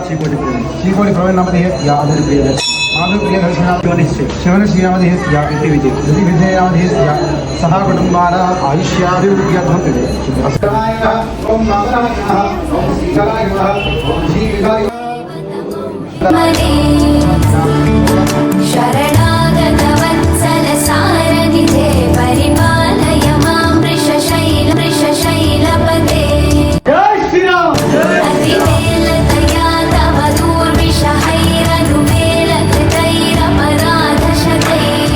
श्रीकोटि प्रवीण नामधे या आदर प्रिय माधव प्रिय दर्शनानिश्चय शिवन श्रीनामधे या इति विजय यदि विजय नामधे या सह कुटुंबाना आयुष्याभिवृद्ध्यर्थम ओम नारायणः ओम श्रीकराय नमः ओम श्रीविधाय शरणागतवत्सल सारथिते परिपालय मां वृषशैलपते जय श्रीराम अतिवेलतया तव दूर्विषहैरनुवेलकृतैरपराधशतैः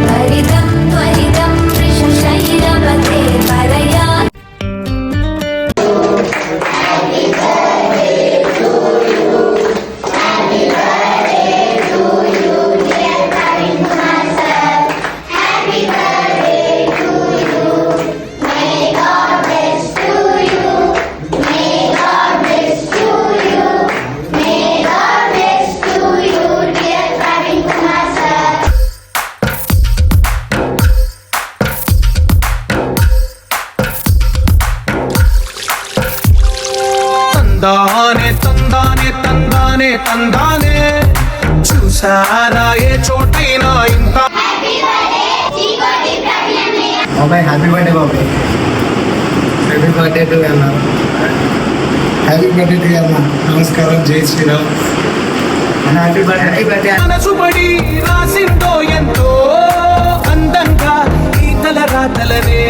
त्वरितं त्वरितं वृषशैलपते परया తందానే చూసారా ఏ చోటైనా ఇంత బాబాయ్ హ్యాపీ బర్త్డే బాబాయ్ హ్యాపీ బర్త్డే టు అన్న హ్యాపీ బర్త్డే టు అన్న నమస్కారం జై శ్రీరామ్ అన్న హ్యాపీ బర్త్డే మనసుబడి రాసిందో ఎంతో అందంగా ఈ తల రాతలనే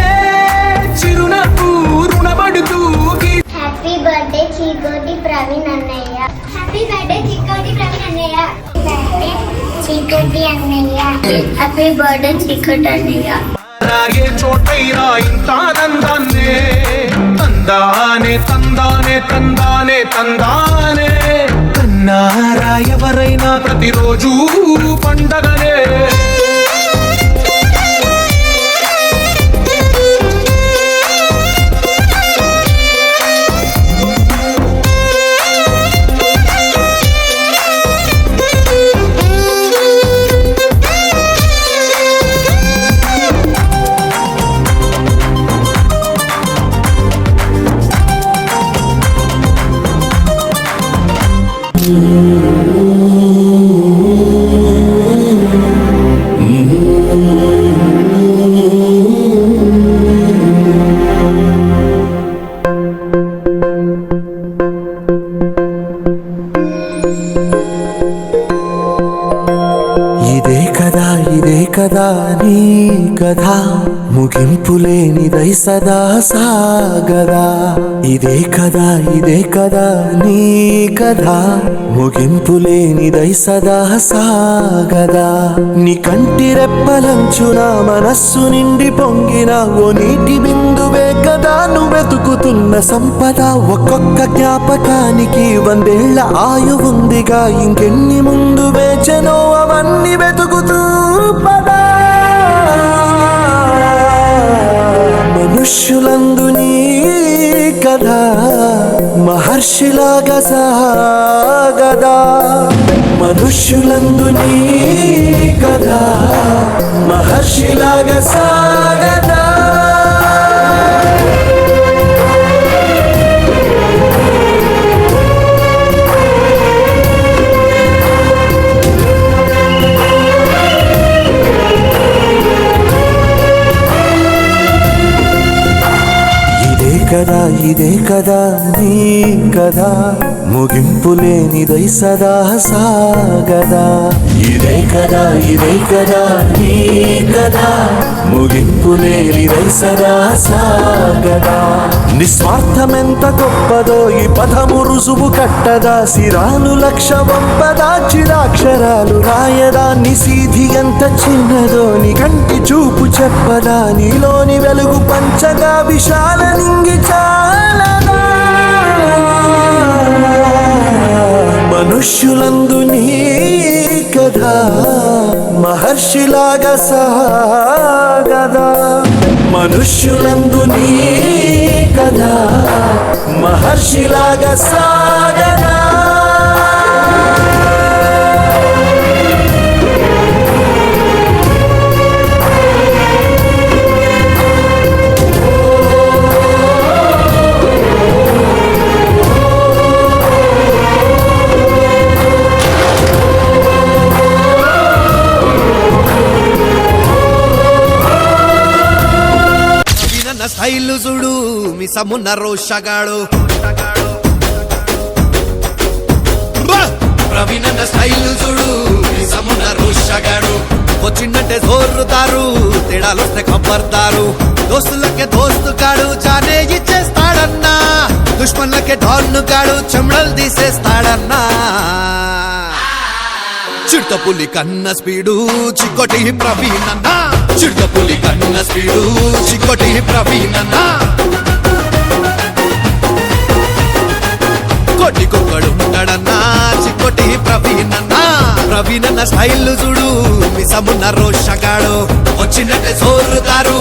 ఏ చిరునవ్వు రుణపడుతూ హ్యాపీ బర్త్డే చీకోటి ప్రవీణ్ అన్నయ్య హ్యాపీ బర్త్డే చీకోటి ప్రవీణ్ అన్నయ్య చీకోటి అన్నయ్య హ్యాపీ బర్త్డే చీకోటి అన్నయ్య ఏ చోటైనా ఇంత ఆనందాన్నే తందానే తందానే తందానే తందానే కన్నారా ఎవరైనా ప్రతిరోజు పండగనే ఇదే కదా నీ కథ ముగింపులేనిదై సదా సాగదా ఇదే కదా నీ కథ ముగింపులేనిదై సదా సాగదా నీ కంటి రెప్పలంచున మనస్సు నిండి పొంగిన ఓ నీటి బిందువే కదా నువ్వు వెతుకుతున్న సంపద ఒక్కొక్క జ్ఞాపకానికి 100 ఏళ్ల ఆయువుందిగా ఇంకెన్ని ముందు వేచనో అవన్నీ వెతుకుతూ పదా మనుష్యులందు నీ కథ మహర్షిలాగా సాగదా మనుష్యులందు నీ కథ మహర్షిలాగా సాగదా ఇదే కదా నీ కదా ముగింపులేనిదై సదా సాగదా ఇదే కదా నీ కదా ముగింపులేనిదై సదా సాగదా నిస్వార్థమెంత గొప్పదో ఈ పదము రుజువు కట్టదా సిరాలు లక్ష వంపదా చిరాక్షరాలు రాయదా నిసీధి ఎంత చిన్నదో నీ కంటి చూపు చెప్పదా నీలోని వెలుగు పంచగా విశాల నింగి చాలదా మనుష్యులందు నీ కథ మహర్షిలాగా సాగదా మనుష్యులందు నీ కథ మహర్షిలాగా సాగదా స్టైల్ చూడు మీ సమున్న రోషగాడు ప్రవీణ్ అన్న స్టైల్ చూడు మీ సమున్న రోషగాడు వచ్చిందంటే జోరుతారు తేడాలొస్తే కబ్బర్తారు దోస్తులకే దోస్తు కాడు జానే ఇచ్చేస్తాడన్నా దుష్మన్లకే ఢాన్ను కాడు చెమడలు తీసేస్తాడన్నా చిడతపులి కన్న స్పీడు చిక్కొటి ప్రవీణ్ అన్న చిడతపులి కన్న స్పీడు చిక్కొటి ప్రవీణ్ అన్న కొట్టుకొక్కడుంటాడన్నా చిక్కొటి ప్రవీణ్ అన్న ప్రవీణ్ అన్న స్టైల్ చూడు మీ సమున్న రోషగాడు వచ్చినట్టే జోరుతారు